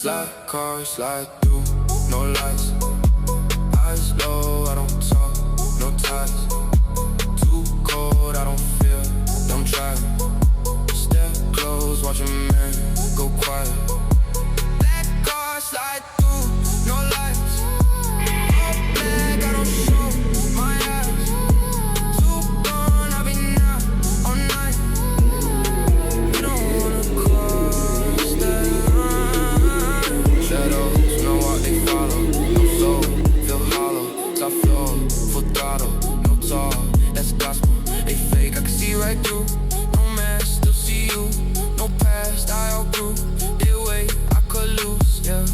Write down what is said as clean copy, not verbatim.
Slide car, slide through, no lights. Eyes low, I don't talk, no ties. Too cold, I don't feel, don't try. Step close, watch a man go quiet. Black car, slide through, no lights. All black, I don't show my eyes. Too gone, I've been out all night. We don't wanna cross that line. Shadows know what they follow. No soul, feel hollow. Top floor, full throttle, no talk, that's gospel. They fake, I can see right through. No mask, still see you. No past, I outgrew. Did wait, I could lose, yeah.